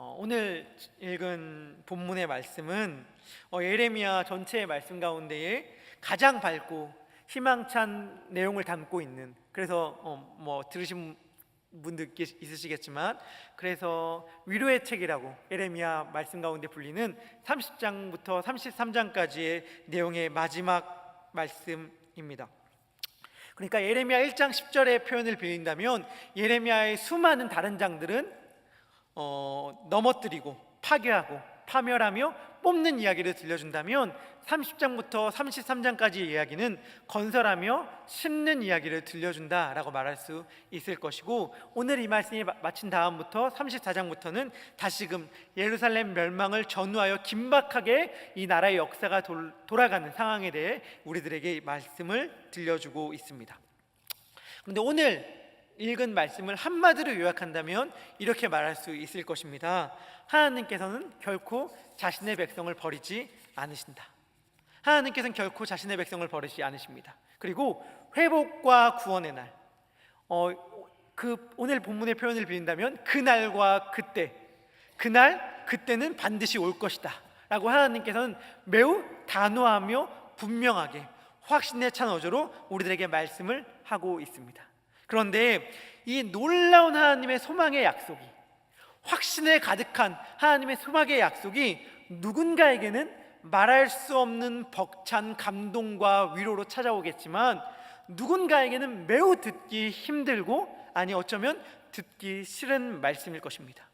오늘 읽은 본문의 말씀은 예레미야 전체의 말씀 가운데에 가장 밝고 희망찬 내용을 담고 있는, 그래서 들으신 분들 있으시겠지만, 그래서 위로의 책이라고 예레미야 말씀 가운데 불리는 30장부터 33장까지의 내용의 마지막 말씀입니다. 그러니까 예레미야 1장 10절의 표현을 빌린다면, 예레미야의 수많은 다른 장들은 넘어뜨리고 파괴하고 파멸하며 뽑는 이야기를 들려준다면, 30장부터 33장까지의 이야기는 건설하며 심는 이야기를 들려준다라고 말할 수 있을 것이고, 오늘 이 말씀이 마친 다음부터 34장부터는 다시금 예루살렘 멸망을 전후하여 긴박하게 이 나라의 역사가 돌아가는 상황에 대해 우리들에게 말씀을 들려주고 있습니다. 그런데 오늘 읽은 말씀을 한마디로 요약한다면 이렇게 말할 수 있을 것입니다. 하나님께서는 결코 자신의 백성을 버리지 않으신다. 하나님께서는 결코 자신의 백성을 버리지 않으십니다. 그리고 회복과 구원의 날, 오늘 본문의 표현을 빌린다면 그날과 그때, 그때는 반드시 올 것이다 라고 하나님께서는 매우 단호하며 분명하게 확신에 찬 어조로 우리들에게 말씀을 하고 있습니다. 그런데 이 놀라운 하나님의 소망의 약속이, 확신에 가득한 하나님의 소망의 약속이 누군가에게는 말할 수 없는 벅찬 감동과 위로로 찾아오겠지만, 누군가에게는 매우 듣기 힘들고, 아니 어쩌면 듣기 싫은 말씀일 것입니다.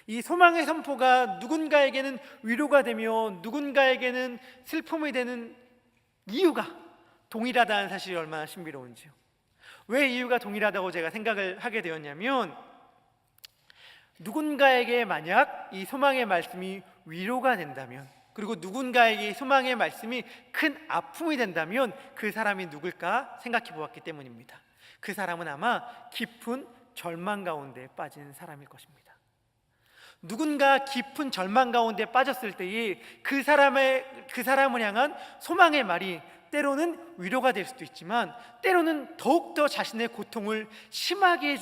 이 소망의 선포가 누군가에게는 위로가 되며 누군가에게는 슬픔이 되는 이유가 동일하다는 사실이 얼마나 신비로운지요. 왜 이유가 동일하다고 제가 생각을 하게 되었냐면, 누군가에게 만약 이 소망의 말씀이 위로가 된다면, 그리고 누군가에게 소망의 말씀이 큰 아픔이 된다면 그 사람이 누굴까 생각해 보았기 때문입니다. 그 사람은 아마 깊은 절망 가운데 빠진 사람일 것입니다. 누군가 깊은 절망 가운데 빠졌을 때에 그 사람을 향한 소망의 말이 때로는 위로가 될 수도 있지만, 때로는 더욱더 자신의 고통을 심하게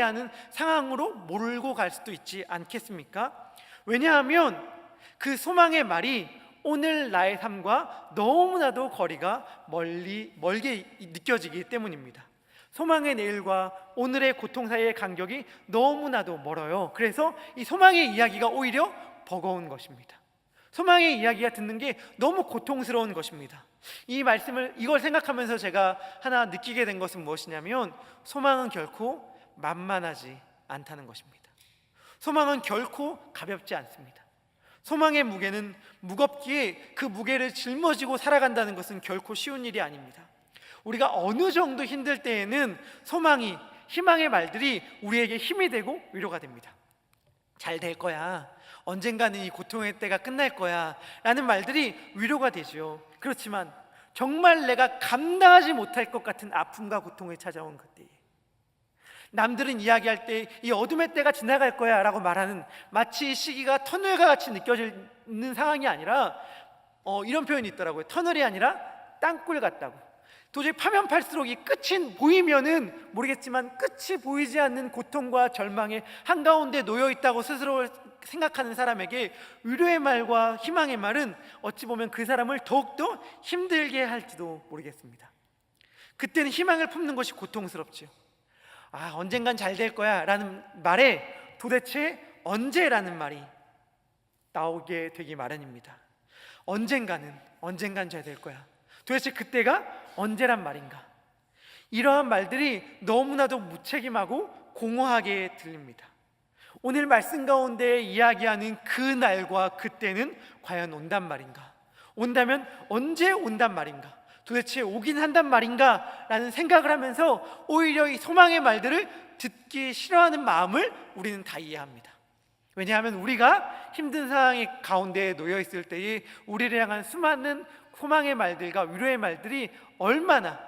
하는 상황으로 몰고 갈 수도 있지 않겠습니까? 왜냐하면 그 소망의 말이 오늘 나의 삶과 너무나도 거리가 멀게 느껴지기 때문입니다. 소망의 내일과 오늘의 고통 사이의 간격이 너무나도 멀어요. 그래서 이 소망의 이야기가 오히려 버거운 것입니다. 소망의 이야기가 듣는 게 너무 고통스러운 것입니다. 이걸 생각하면서 제가 하나 느끼게 된 것은 무엇이냐면, 소망은 결코 만만하지 않다는 것입니다. 소망은 결코 가볍지 않습니다. 소망의 무게는 무겁기에 그 무게를 짊어지고 살아간다는 것은 결코 쉬운 일이 아닙니다. 우리가 어느 정도 힘들 때에는 희망의 말들이 우리에게 힘이 되고 위로가 됩니다. 잘 될 거야, 언젠가는 이 고통의 때가 끝날 거야 라는 말들이 위로가 되죠. 그렇지만 정말 내가 감당하지 못할 것 같은 아픔과 고통이 찾아온 그때, 남들은 이야기할 때 이 어둠의 때가 지나갈 거야 라고 말하는, 마치 이 시기가 터널과 같이 느껴지는 상황이 아니라 이런 표현이 있더라고요. 터널이 아니라 땅굴 같다고. 도저히 파면 팔수록 이 끝이 보이면은 모르겠지만 끝이 보이지 않는 고통과 절망의 한가운데 놓여 있다고 스스로 생각하는 사람에게 위로의 말과 희망의 말은 어찌 보면 그 사람을 더욱더 힘들게 할지도 모르겠습니다. 그때는 희망을 품는 것이 고통스럽지요. 언젠간 잘 될 거야 라는 말에 도대체 언제라는 말이 나오게 되기 마련입니다. 언젠간 잘 될 거야. 도대체 그때가 언제란 말인가? 이러한 말들이 너무나도 무책임하고 공허하게 들립니다. 오늘 말씀 가운데 이야기하는 그 날과 그때는 과연 온단 말인가? 온다면 언제 온단 말인가? 도대체 오긴 한단 말인가? 라는 생각을 하면서 오히려 이 소망의 말들을 듣기 싫어하는 마음을 우리는 다 이해합니다. 왜냐하면 우리가 힘든 상황 가운데 놓여 있을 때에 우리를 향한 수많은 소망의 말들과 위로의 말들이 얼마나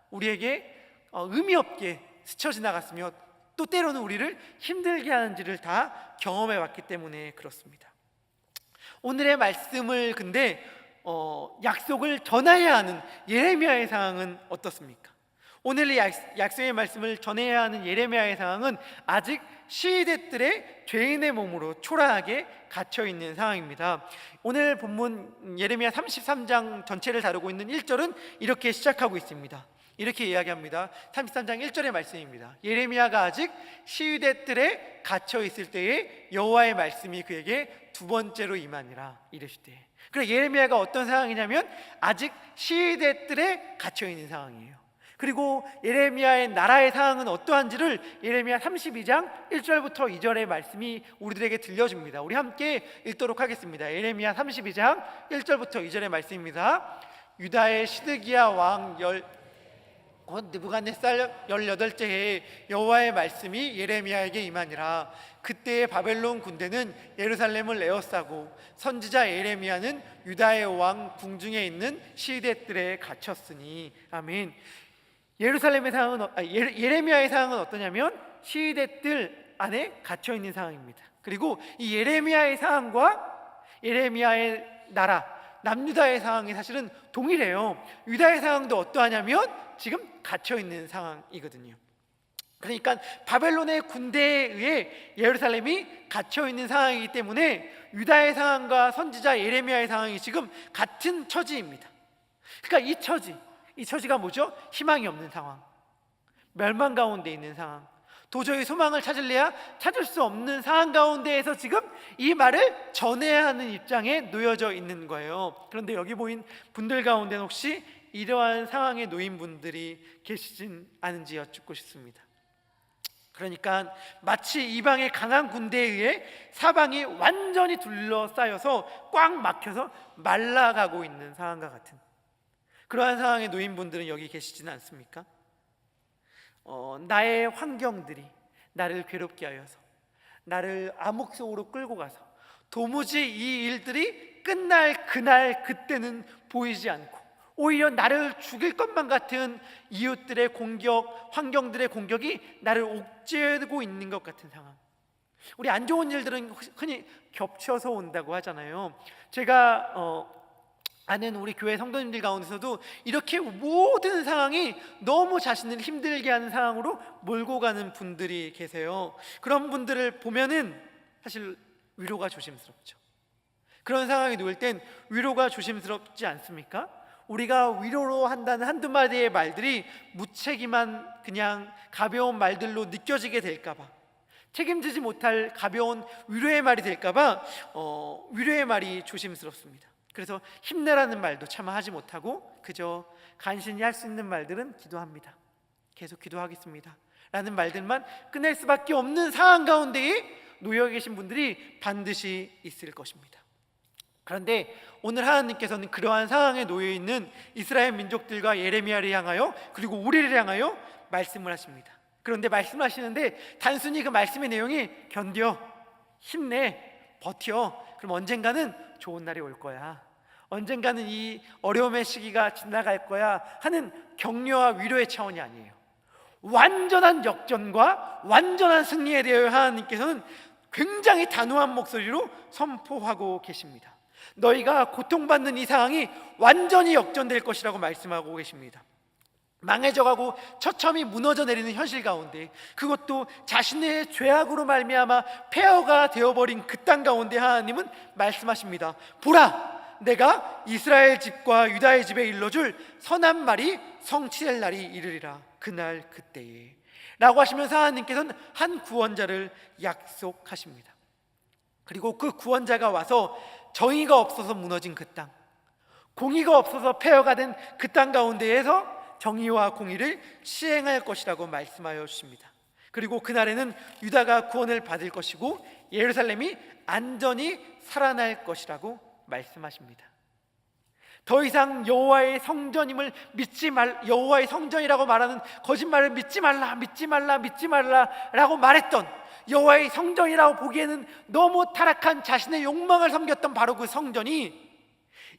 우리에게 의미 없게 스쳐 지나갔으며, 또 때로는 우리를 힘들게 하는지를 다 경험해 왔기 때문에 그렇습니다. 오늘의 말씀을 근데 약속을 전해야 하는 예레미야의 상황은 어떻습니까? 오늘 약속의 말씀을 전해야 하는 예레미야의 상황은 아직 시위대들의 죄인의 몸으로 초라하게 gat혀 있는 상황입니다. 오늘 본문 예레미야 33장 전체를 다루고 있는 1절은 이렇게 시작하고 있습니다. 이렇게 이야기합니다. 33장 1절의 말씀입니다. 예레미야가 아직 시위대들에 갇혀 있을 때에 여호와의 말씀이 그에게 두 번째로 임하니라 이르시되. 그래, 예레미야가 어떤 상황이냐면 아직 시위대들에 갇혀 있는 상황이에요. 그리고 예레미야의 나라의 상황은 어떠한지를 예레미야 32장 1절부터 2절의 말씀이 우리들에게 들려줍니다. 우리 함께 읽도록 하겠습니다. 예레미야 32장 1절부터 2절의 말씀입니다. 유다의 시드기야 왕 느부갓네살 18째 해에 여호와의 말씀이 예레미야에게 임하니라. 그때의 바벨론 군대는 예루살렘을 에워싸고 선지자 예레미야는 유다의 왕 궁중에 있는 시대들에 갇혔으니. 아멘. 예루살렘의 상황은 예레미야의 상황은 어떠냐면 시대들 안에 갇혀 있는 상황입니다. 그리고 이 예레미야의 상황과 예레미야의 나라 남유다의 상황이 사실은 동일해요. 유다의 상황도 어떠하냐면 지금 갇혀 있는 상황이거든요. 그러니까 바벨론의 군대에 의해 예루살렘이 갇혀 있는 상황이기 때문에 유다의 상황과 선지자 예레미야의 상황이 지금 같은 처지입니다. 그러니까 이 처지가 뭐죠? 희망이 없는 상황, 멸망 가운데 있는 상황, 도저히 소망을 찾을래야 찾을 수 없는 상황 가운데에서 지금 이 말을 전해야 하는 입장에 놓여져 있는 거예요. 그런데 여기 보인 분들 가운데는 혹시 이러한 상황에 놓인 분들이 계시진 않은지 여쭙고 싶습니다. 그러니까 마치 이방의 강한 군대에 의해 사방이 완전히 둘러싸여서 꽉 막혀서 말라가고 있는 상황과 같은 그러한 상황에 놓인 분들은 여기 계시지는 않습니까? 나의 환경들이 나를 괴롭게 하여서 나를 암흑 속으로 끌고 가서 도무지 이 일들이 끝날 그날 그때는 보이지 않고 오히려 나를 죽일 것만 같은 이웃들의 공격, 환경들의 공격이 나를 옥죄고 있는 것 같은 상황. 우리 안 좋은 일들은 흔히 겹쳐서 온다고 하잖아요. 제가 아는 우리 교회 성도님들 가운데서도 이렇게 모든 상황이 너무 자신을 힘들게 하는 상황으로 몰고 가는 분들이 계세요. 그런 분들을 보면은 사실 위로가 조심스럽죠. 그런 상황에 놓일 땐 위로가 조심스럽지 않습니까? 우리가 위로로 한다는 한두 마디의 말들이 무책임한 그냥 가벼운 말들로 느껴지게 될까봐, 책임지지 못할 가벼운 위로의 말이 될까봐 위로의 말이 조심스럽습니다. 그래서 힘내라는 말도 차마 하지 못하고 그저 간신히 할 수 있는 말들은 기도합니다, 계속 기도하겠습니다 라는 말들만 끝낼 수밖에 없는 상황 가운데에 놓여 계신 분들이 반드시 있을 것입니다. 그런데 오늘 하나님께서는 그러한 상황에 놓여 있는 이스라엘 민족들과 예레미야를 향하여 그리고 우리를 향하여 말씀을 하십니다. 그런데 말씀하시는데 단순히 그 말씀의 내용이 견뎌, 힘내, 버텨, 그럼 언젠가는 좋은 날이 올 거야, 언젠가는 이 어려움의 시기가 지나갈 거야 하는 격려와 위로의 차원이 아니에요. 완전한 역전과 완전한 승리에 대하여 하나님께서는 굉장히 단호한 목소리로 선포하고 계십니다. 너희가 고통받는 이 상황이 완전히 역전될 것이라고 말씀하고 계십니다. 망해져가고 처참히 무너져 내리는 현실 가운데, 그것도 자신의 죄악으로 말미암아 폐허가 되어버린 그 땅 가운데 하나님은 말씀하십니다. 보라, 내가 이스라엘 집과 유다의 집에 일러줄 선한 말이 성취될 날이 이르리라, 그날 그때에 라고 하시면서 하나님께서는 한 구원자를 약속하십니다. 그리고 그 구원자가 와서 정의가 없어서 무너진 그 땅, 공의가 없어서 폐허가 된 그 땅 가운데에서 정의와 공의를 시행할 것이라고 말씀하여 주십니다. 그리고 그날에는 유다가 구원을 받을 것이고 예루살렘이 안전히 살아날 것이라고 말씀하십니다. 더 이상 여호와의 성전임을 믿지 말, 여호와의 성전이라고 말하는 거짓말을 믿지 말라, 믿지 말라, 믿지 말라라고 말했던, 여호와의 성전이라고 보기에는 너무 타락한 자신의 욕망을 섬겼던 바로 그 성전이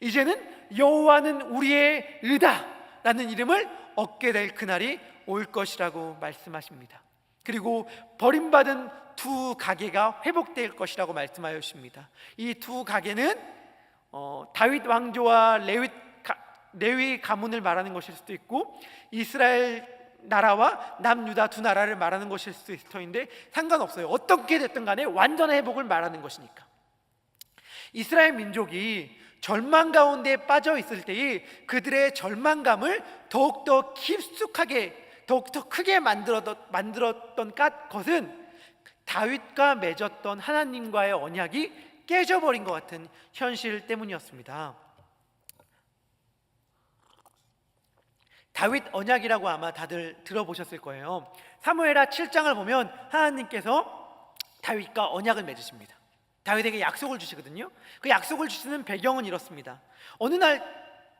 이제는 여호와는 우리의 의다라는 이름을 얻게 될 그날이 올 것이라고 말씀하십니다. 그리고 버림받은 두 가게가 회복될 것이라고 말씀하여 주십니다. 이 두 가게는 다윗 왕조와 레위 가문을 말하는 것일 수도 있고 이스라엘 나라와 남유다 두 나라를 말하는 것일 수 있을 터인데 상관없어요. 어떻게 됐든 간에 완전한 회복을 말하는 것이니까. 이스라엘 민족이 절망 가운데 빠져 있을 때에 그들의 절망감을 더욱더 깊숙하게, 더욱더 크게 만들었던 것은 다윗과 맺었던 하나님과의 언약이 깨져버린 것 같은 현실 때문이었습니다. 다윗 언약이라고 아마 다들 들어보셨을 거예요. 사무엘하 7장을 보면 하나님께서 다윗과 언약을 맺으십니다. 다윗에게 약속을 주시거든요. 그 약속을 주시는 배경은 이렇습니다. 어느 날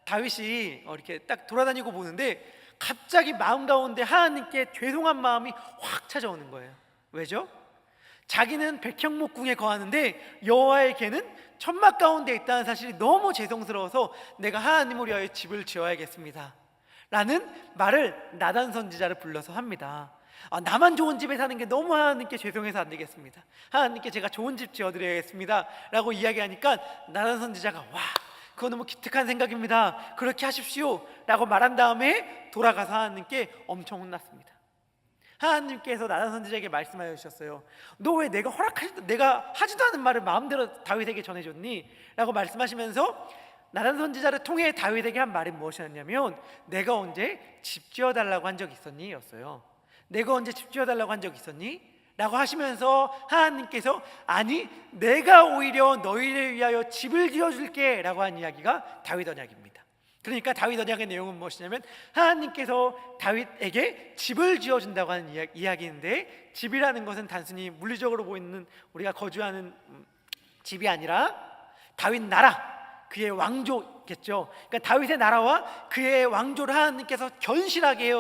다윗이 이렇게 딱 돌아다니고 보는데 갑자기 마음 가운데 하나님께 죄송한 마음이 확 찾아오는 거예요. 왜죠? 자기는 백향목궁에 거하는데 여호와에게는 천막 가운데 있다는 사실이 너무 죄송스러워서 내가 하나님을 위하여 집을 지어야겠습니다 라는 말을 나단 선지자를 불러서 합니다. 나만 좋은 집에 사는 게 너무 하나님께 죄송해서 안 되겠습니다. 하나님께 제가 좋은 집 지어드려야겠습니다 라고 이야기하니까 나단 선지자가 와, 그거 너무 기특한 생각입니다, 그렇게 하십시오 라고 말한 다음에 돌아가서 하나님께 엄청 혼났습니다. 하나님께서 나단 선지자에게 말씀하여 주셨어요. 너 왜 내가 하지도 않은 말을 마음대로 다윗에게 전해줬니? 라고 말씀하시면서 나단 선지자를 통해 다윗에게 한 말이 무엇이었냐면 내가 언제 집 지어달라고 한 적 있었니? 였어요. 내가 언제 집 지어달라고 한 적 있었니? 라고 하시면서 하나님께서 아니 내가 오히려 너희를 위하여 집을 지어줄게 라고 한 이야기가 다윗 언약입니다. 그러니까 다윗 언약의 내용은 무엇이냐면 하나님께서 다윗에게 집을 지어준다고 하는 이야기인데, 집이라는 것은 단순히 물리적으로 보이는 우리가 거주하는 집이 아니라 다윗 나라, 그의 왕조겠죠. 그러니까 다윗의 나라와 그의 왕조를 하나님께서 견실하게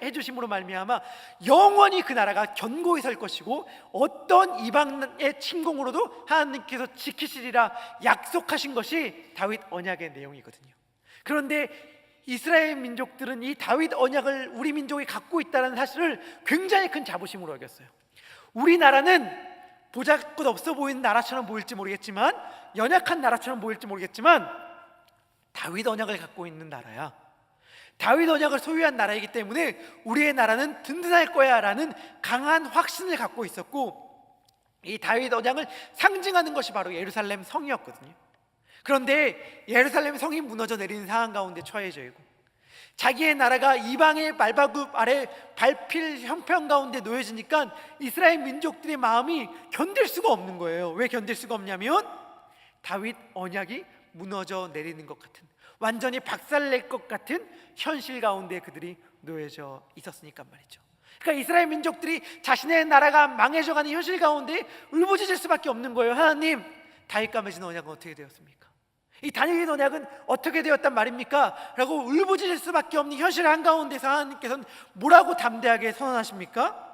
해주심으로 말미암아 영원히 그 나라가 견고히 설 것이고 어떤 이방의 침공으로도 하나님께서 지키시리라 약속하신 것이 다윗 언약의 내용이거든요. 그런데 이스라엘 민족들은 이 다윗 언약을 우리 민족이 갖고 있다는 사실을 굉장히 큰 자부심으로 여겼어요. 우리나라는 보잘것 없어 보이는 나라처럼 보일지 모르겠지만, 연약한 나라처럼 보일지 모르겠지만 다윗 언약을 갖고 있는 나라야, 다윗 언약을 소유한 나라이기 때문에 우리의 나라는 든든할 거야 라는 강한 확신을 갖고 있었고, 이 다윗 언약을 상징하는 것이 바로 예루살렘 성이었거든요. 그런데 예루살렘 성이 무너져 내리는 상황 가운데 처해져 있고 자기의 나라가 이방의 말바굽 아래 밟힐 형편 가운데 놓여지니까 이스라엘 민족들의 마음이 견딜 수가 없는 거예요. 왜 견딜 수가 없냐면 다윗 언약이 무너져 내리는 것 같은, 완전히 박살낼 것 같은 현실 가운데 그들이 놓여져 있었으니까 말이죠. 그러니까 이스라엘 민족들이 자신의 나라가 망해져가는 현실 가운데 울부짖을 수밖에 없는 거예요. 하나님, 다윗과 맺은 언약은 어떻게 되었습니까? 이 다윗의 언약은 어떻게 되었단 말입니까? 라고 울부짖을 수밖에 없는 현실 한가운데서 하나님께서는 뭐라고 담대하게 선언하십니까?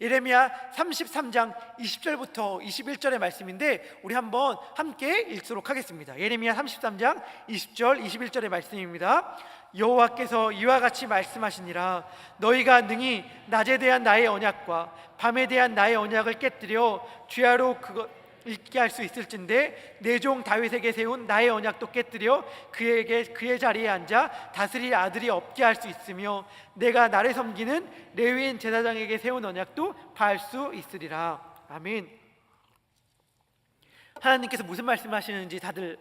예레미야 33장 20절부터 21절의 말씀인데 우리 한번 함께 읽도록 하겠습니다. 예레미야 33장 20절 21절의 말씀입니다. 여호와께서 이와 같이 말씀하시니라. 너희가 능히 낮에 대한 나의 언약과 밤에 대한 나의 언약을 깨뜨려 주야로 읽게 할 수 있을진데 내 종 다윗에게 세운 나의 언약도 깨뜨려 그의 자리에 앉아 다스릴 아들이 없게 할 수 있으며 내가 나를 섬기는 레위인 제사장에게 세운 언약도 파할 수 있으리라. 아멘. 하나님께서 무슨 말씀하시는지 다들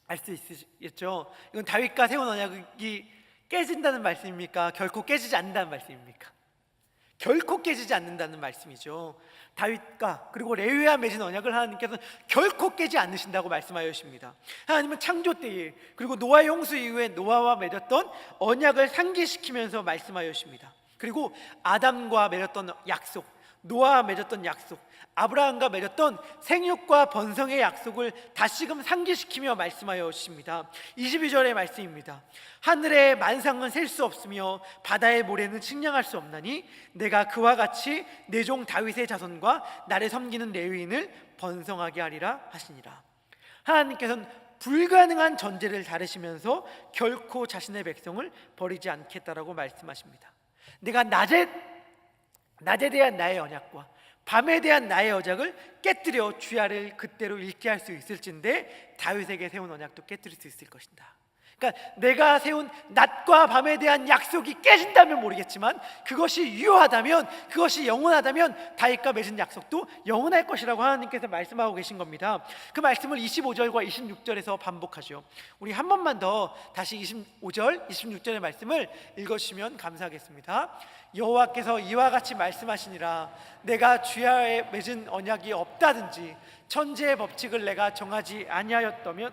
알 수 있으시겠죠? 이건 다윗과 세운 언약이 깨진다는 말씀입니까? 결코 깨지지 않는다는 말씀입니까? 결코 깨지지 않는다는 말씀이죠. 다윗과 그리고 레위와 맺은 언약을 하나님께서는 결코 깨지 않으신다고 말씀하여 주십니다. 하나님은 창조 때에 그리고 노아의 홍수 이후에 노아와 맺었던 언약을 상기시키면서 말씀하여 주십니다. 그리고 아담과 맺었던 약속, 노아와 맺었던 약속, 아브라함과 맺었던 생육과 번성의 약속을 다시금 상기시키며 말씀하여 주십니다. 22절의 말씀입니다. 하늘의 만상은 셀 수 없으며 바다의 모래는 측량할 수 없나니 내가 그와 같이 내 종 다윗의 자손과 나를 섬기는 레위인을 번성하게 하리라 하시니라. 하나님께서는 불가능한 전제를 다루시면서 결코 자신의 백성을 버리지 않겠다라고 말씀하십니다. 내가 낮에 대한 나의 언약과 밤에 대한 나의 언약을 깨뜨려 주야를 그때로 읽게 할 수 있을진데 다윗에게 세운 언약도 깨뜨릴 수 있을 것이다. 그러니까 내가 세운 낮과 밤에 대한 약속이 깨진다면 모르겠지만 그것이 유효하다면, 그것이 영원하다면 다윗과 맺은 약속도 영원할 것이라고 하나님께서 말씀하고 계신 겁니다. 그 말씀을 25절과 26절에서 반복하죠. 우리 한 번만 더 다시 25절, 26절의 말씀을 읽어주시면 감사하겠습니다. 여호와께서 이와 같이 말씀하시니라. 내가 주야에 맺은 언약이 없다든지 천지의 법칙을 내가 정하지 아니하였다면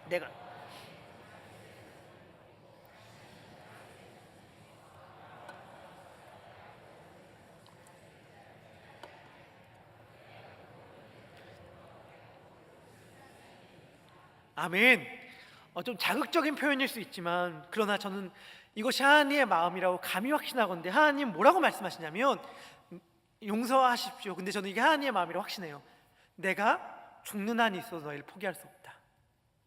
내가 아멘. 좀 자극적인 표현일 수 있지만 그러나 저는 이것이 하나님의 마음이라고 감히 확신하건대 하나님 뭐라고 말씀하시냐면 용서하십시오. 근데 저는 이게 하나님의 마음이라고 확신해요. 내가 죽는 한이 있어도 너희를 포기할 수 없다.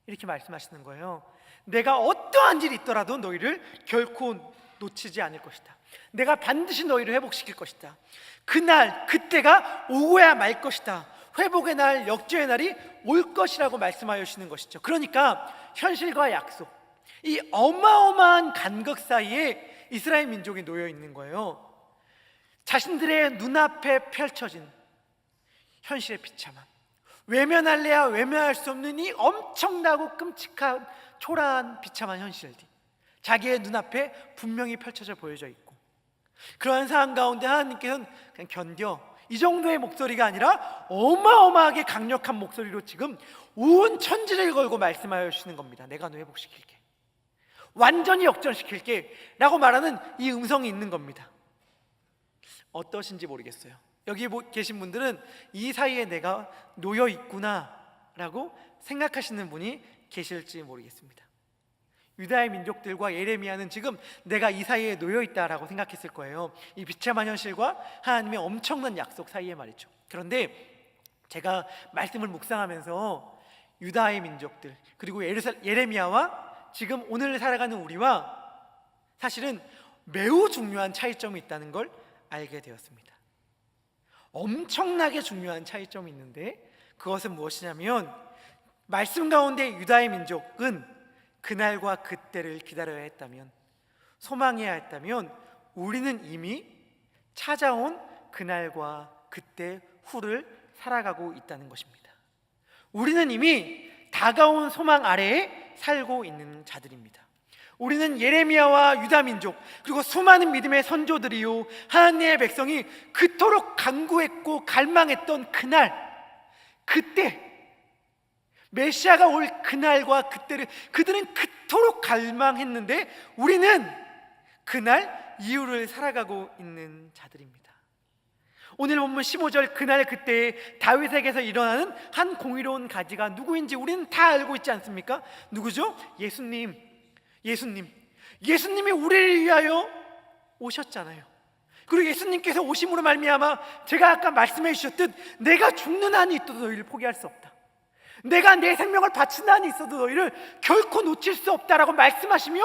이렇게 말씀하시는 거예요. 내가 어떠한 일이 있더라도 너희를 결코 놓치지 않을 것이다. 내가 반드시 너희를 회복시킬 것이다. 그날 그때가 오고야 말 것이다. 회복의 날, 역주의 날이 올 것이라고 말씀하여 주시는 것이죠. 그러니까 현실과 약속, 이 어마어마한 간극 사이에 이스라엘 민족이 놓여 있는 거예요. 자신들의 눈앞에 펼쳐진 현실의 비참함, 외면할래야 외면할 수 없는 이 엄청나고 끔찍한 초라한 비참한 현실들이 자기의 눈앞에 분명히 펼쳐져 보여져 있고, 그러한 상황 가운데 하나님께서는 그냥 견뎌, 이 정도의 목소리가 아니라 어마어마하게 강력한 목소리로 지금 온 천지를 걸고 말씀하여 주시는 겁니다. 내가 너 회복시킬게, 완전히 역전시킬게 라고 말하는 이 음성이 있는 겁니다. 어떠신지 모르겠어요. 여기 계신 분들은 이 사이에 내가 놓여 있구나 라고 생각하시는 분이 계실지 모르겠습니다. 유다의 민족들과 예레미야는 지금 내가 이 사이에 놓여 있다라고 생각했을 거예요. 이 비참한 현실과 하나님의 엄청난 약속 사이에 말이죠. 그런데 제가 말씀을 묵상하면서 유다의 민족들 그리고 예레미야와 지금 오늘 살아가는 우리와 사실은 매우 중요한 차이점이 있다는 걸 알게 되었습니다. 엄청나게 중요한 차이점이 있는데 그것은 무엇이냐면, 말씀 가운데 유다의 민족은 그날과 그때를 기다려야 했다면, 소망해야 했다면, 우리는 이미 찾아온 그날과 그때 후를 살아가고 있다는 것입니다. 우리는 이미 다가온 소망 아래에 살고 있는 자들입니다. 우리는 예레미야와 유다 민족 그리고 수많은 믿음의 선조들이요, 하나님의 백성이 그토록 간구했고 갈망했던 그날, 그때 메시아가 올 그날과 그때를 그들은 그토록 갈망했는데 우리는 그날 이후를 살아가고 있는 자들입니다. 오늘 본문 15절 그날 그때에 다윗에게서 일어나는 한 공의로운 가지가 누구인지 우리는 다 알고 있지 않습니까? 누구죠? 예수님이 우리를 위하여 오셨잖아요. 그리고 예수님께서 오심으로 말미암아 제가 아까 말씀해 주셨듯 내가 죽는 한이 있어도 너희를 포기할 수 없다, 내가 내 생명을 바치는 한이 있어도 너희를 결코 놓칠 수 없다라고 말씀하시며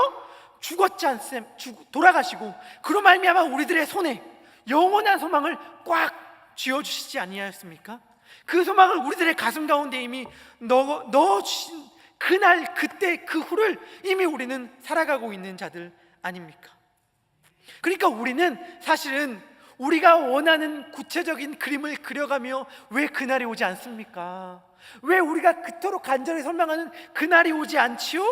죽었지 않습 돌아가시고 그로 말미암아 우리들의 손에 영원한 소망을 꽉 쥐어주시지 아니하였습니까? 그 소망을 우리들의 가슴 가운데 이미 넣어주신 그날 그때 그 후를 이미 우리는 살아가고 있는 자들 아닙니까? 그러니까 우리는 사실은 우리가 원하는 구체적인 그림을 그려가며 왜 그날이 오지 않습니까? 왜 우리가 그토록 간절히 설명하는 그날이 오지 않지요?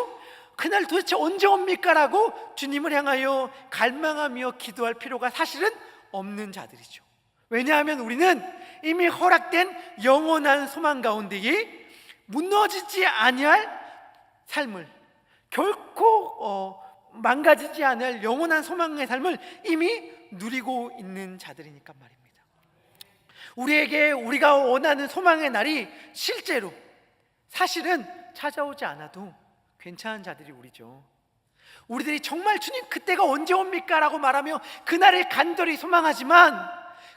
그날 도대체 언제 옵니까? 라고 주님을 향하여 갈망하며 기도할 필요가 사실은 없는 자들이죠. 왜냐하면 우리는 이미 허락된 영원한 소망 가운데에 무너지지 아니할 삶을, 결코 망가지지 않을 영원한 소망의 삶을 이미 누리고 있는 자들이니까 말입니다. 우리에게 우리가 원하는 소망의 날이 실제로 사실은 찾아오지 않아도 괜찮은 자들이 우리죠. 우리들이 정말 주님 그때가 언제 옵니까? 라고 말하며 그날을 간절히 소망하지만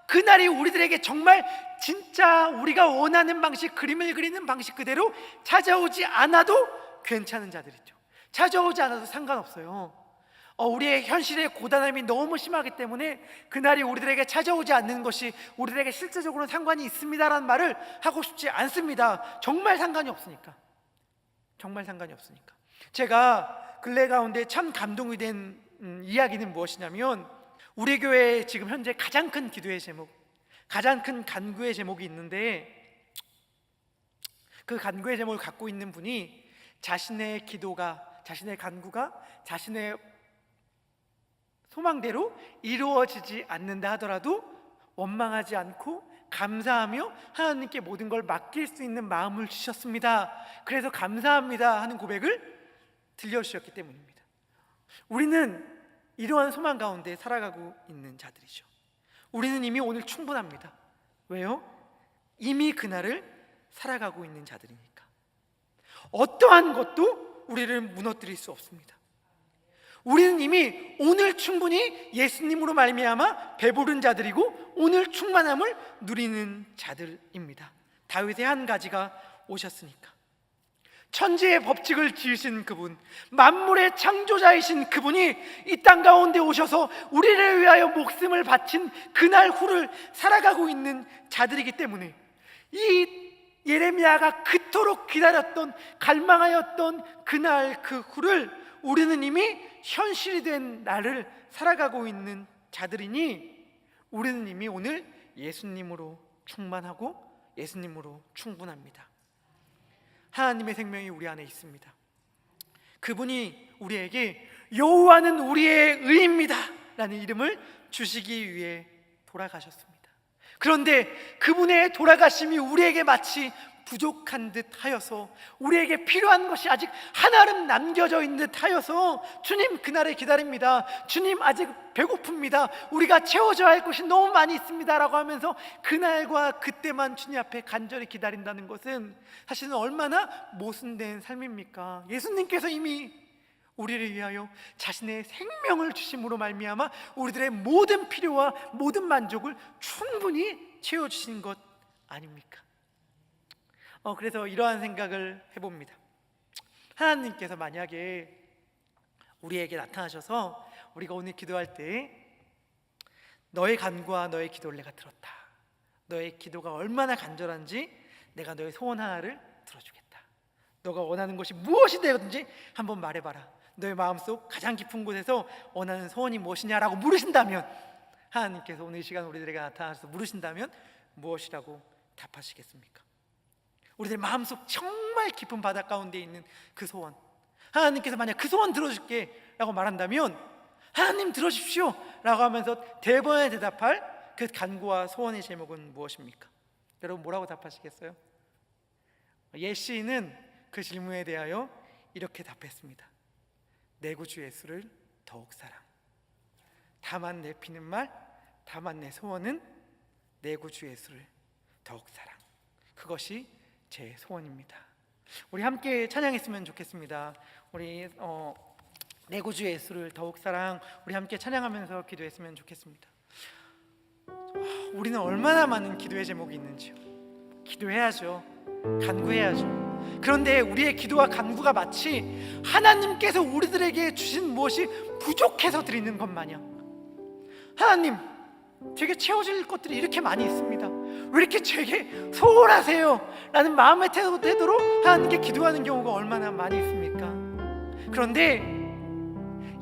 그날이 우리들에게 정말 진짜 우리가 원하는 방식, 그림을 그리는 방식 그대로 찾아오지 않아도 괜찮은 자들이죠. 찾아오지 않아도 상관없어요. 우리의 현실의 고단함이 너무 심하기 때문에 그날이 우리들에게 찾아오지 않는 것이 우리들에게 실제적으로는 상관이 있습니다라는 말을 하고 싶지 않습니다. 정말 상관이 없으니까. 정말 상관이 없으니까. 제가 근래 가운데 참 감동이 된 이야기는 무엇이냐면, 우리 교회에 지금 현재 가장 큰 기도의 제목, 가장 큰 간구의 제목이 있는데, 그 간구의 제목을 갖고 있는 분이 자신의 기도가, 자신의 간구가 자신의 소망대로 이루어지지 않는다 하더라도 원망하지 않고 감사하며 하나님께 모든 걸 맡길 수 있는 마음을 주셨습니다. 그래서 감사합니다 하는 고백을 들려주셨기 때문입니다. 우리는 이러한 소망 가운데 살아가고 있는 자들이죠. 우리는 이미 오늘 충분합니다. 왜요? 이미 그날을 살아가고 있는 자들이니까. 어떠한 것도 우리를 무너뜨릴 수 없습니다. 우리는 이미 오늘 충분히 예수님으로 말미암아 배부른 자들이고 오늘 충만함을 누리는 자들입니다. 다윗의 한 가지가 오셨으니까. 천지의 법칙을 지으신 그분, 만물의 창조자이신 그분이 이 땅 가운데 오셔서 우리를 위하여 목숨을 바친 그날 후를 살아가고 있는 자들이기 때문에, 이 예레미야가 그토록 기다렸던, 갈망하였던 그날 그 후를 우리는 이미 현실이 된 날을 살아가고 있는 자들이니, 우리는 이미 오늘 예수님으로 충만하고 예수님으로 충분합니다. 하나님의 생명이 우리 안에 있습니다. 그분이 우리에게 여호와는 우리의 의입니다 라는 이름을 주시기 위해 돌아가셨습니다. 그런데 그분의 돌아가심이 우리에게 마치 부족한 듯 하여서, 우리에게 필요한 것이 아직 한아름 남겨져 있는 듯 하여서, 주님 그날을 기다립니다, 주님 아직 배고픕니다, 우리가 채워져야 할 것이 너무 많이 있습니다 라고 하면서 그날과 그때만 주님 앞에 간절히 기다린다는 것은 사실은 얼마나 모순된 삶입니까? 예수님께서 이미 우리를 위하여 자신의 생명을 주심으로 말미암아 우리들의 모든 필요와 모든 만족을 충분히 채워주신 것 아닙니까? 그래서 이러한 생각을 해봅니다. 하나님께서 만약에 우리에게 나타나셔서 우리가 오늘 기도할 때 너의 간구와 너의 기도를 내가 들었다, 너의 기도가 얼마나 간절한지 내가 너의 소원 하나를 들어주겠다, 너가 원하는 것이 무엇이 되든지 한번 말해봐라, 너의 마음속 가장 깊은 곳에서 원하는 소원이 무엇이냐라고 물으신다면, 하나님께서 오늘 이 시간 우리들에게 나타나셔서 물으신다면 무엇이라고 답하시겠습니까? 우리들 마음속 정말 깊은 바다 가운데 있는 그 소원, 하나님께서 만약 그 소원 들어줄게 라고 말한다면, 하나님 들어주십시오 라고 하면서 대번에 대답할 그 간구와 소원의 제목은 무엇입니까? 여러분 뭐라고 답하시겠어요? 옛 시인은 그 질문에 대하여 이렇게 답했습니다. 내 구주 예수를 더욱 사랑. 다만 내 피는 말, 다만 내 소원은 내 구주 예수를 더욱 사랑. 그것이 제 소원입니다. 우리 함께 찬양했으면 좋겠습니다. 우리 내 구주 예수를 더욱 사랑, 우리 함께 찬양하면서 기도했으면 좋겠습니다. 우리는 얼마나 많은 기도의 제목이 있는지요. 기도해야죠. 간구해야죠. 그런데 우리의 기도와 간구가 마치 하나님께서 우리들에게 주신 무엇이 부족해서 드리는 것 마냥, 하나님 제게 채워질 것들이 이렇게 많이 있습니다, 왜 이렇게 제게 소홀하세요? 라는 마음의 태도로 하나님께 기도하는 경우가 얼마나 많이 있습니까? 그런데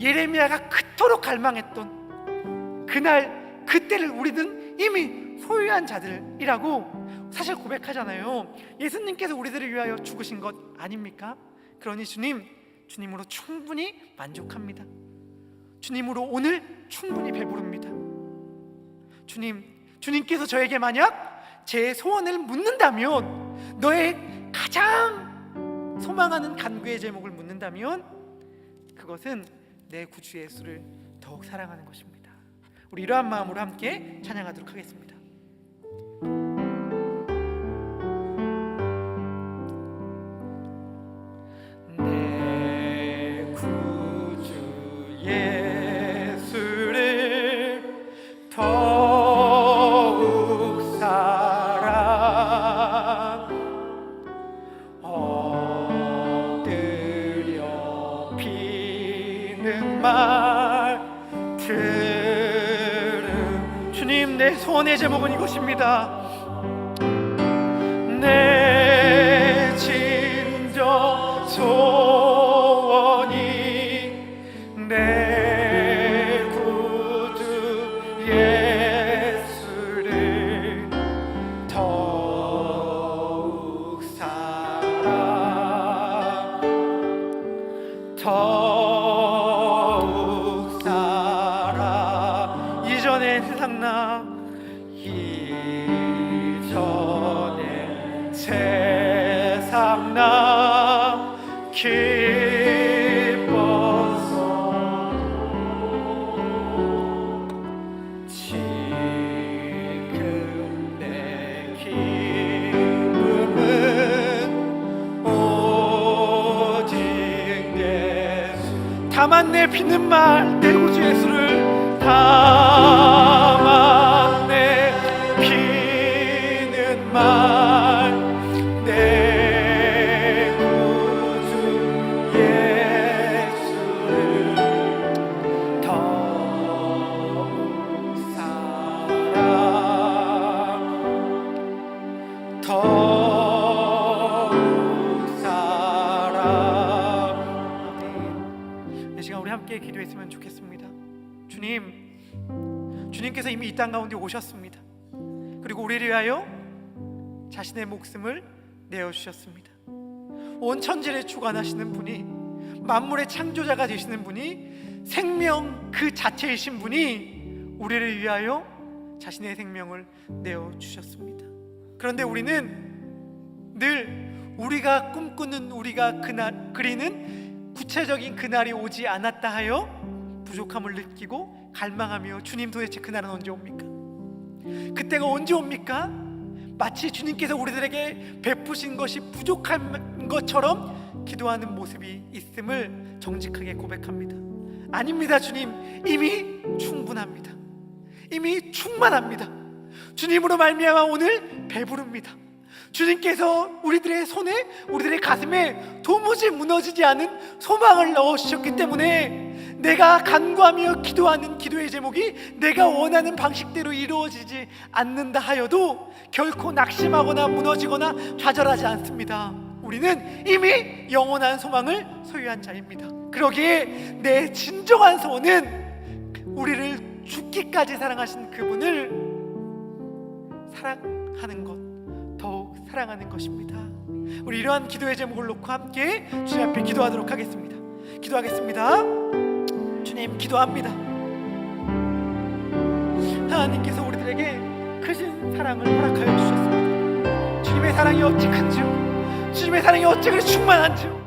예레미야가 그토록 갈망했던 그날 그때를 우리는 이미 소유한 자들이라고 사실 고백하잖아요. 예수님께서 우리들을 위하여 죽으신 것 아닙니까? 그러니 주님으로 충분히 만족합니다. 주님으로 오늘 충분히 배부릅니다. 주님께서 저에게 만약 제 소원을 묻는다면, 너의 가장 소망하는 간구의 제목을 묻는다면, 그것은 내 구주 예수를 더욱 사랑하는 것입니다. 우리 이러한 마음으로 함께 찬양하도록 하겠습니다. 내 구주 예수를 더욱 사랑, 엎드려 비는 말 들음. 주님, 내 소원의 제목은 이것입니다. 내 진정 소원 만나 기뻐서 지금 내 기쁨은 오직 예수. 다만 내 비는 말 내 구주 예수를 다만 내 비는 말 내 구주 예수를 더욱 사랑 더욱 사랑. 이 시간 우리 함께 기도했으면 좋겠습니다. 주님께서 이미 이 땅 가운데 오셨습니다. 그리고 우리를 위하여 자신의 목숨을 내어주셨습니다. 온 천지를 주관하시는 분이, 만물의 창조자가 되시는 분이, 생명 그 자체이신 분이 우리를 위하여 자신의 생명을 내어주셨습니다. 그런데 우리는 늘 우리가 꿈꾸는, 우리가 그리는 구체적인 그날이 오지 않았다 하여 부족함을 느끼고 갈망하며, 주님 도대체 그날은 언제 옵니까? 그때가 언제 옵니까? 마치 주님께서 우리들에게 베푸신 것이 부족한 것처럼 기도하는 모습이 있음을 정직하게 고백합니다. 아닙니다. 주님 이미 충분합니다. 이미 충만합니다. 주님으로 말미암아 오늘 배부릅니다. 주님께서 우리들의 손에, 우리들의 가슴에 도무지 무너지지 않은 소망을 넣어주셨기 때문에 내가 간구하며 기도하는 기도의 제목이 내가 원하는 방식대로 이루어지지 않는다 하여도 결코 낙심하거나 무너지거나 좌절하지 않습니다. 우리는 이미 영원한 소망을 소유한 자입니다. 그러기에 내 진정한 소원은 우리를 죽기까지 사랑하신 그분을 사랑하는 것, 더욱 사랑하는 것입니다. 우리 이러한 기도의 제목을 놓고 함께 주님 앞에 기도하도록 하겠습니다. 기도하겠습니다. 주님, 기도합니다. 하나님께서 우리들에게 크신 사랑을 허락하여 주셨습니다. 주님의 사랑이 어찌 큰지요, 주님의 사랑이 어찌 그리 충만한지요,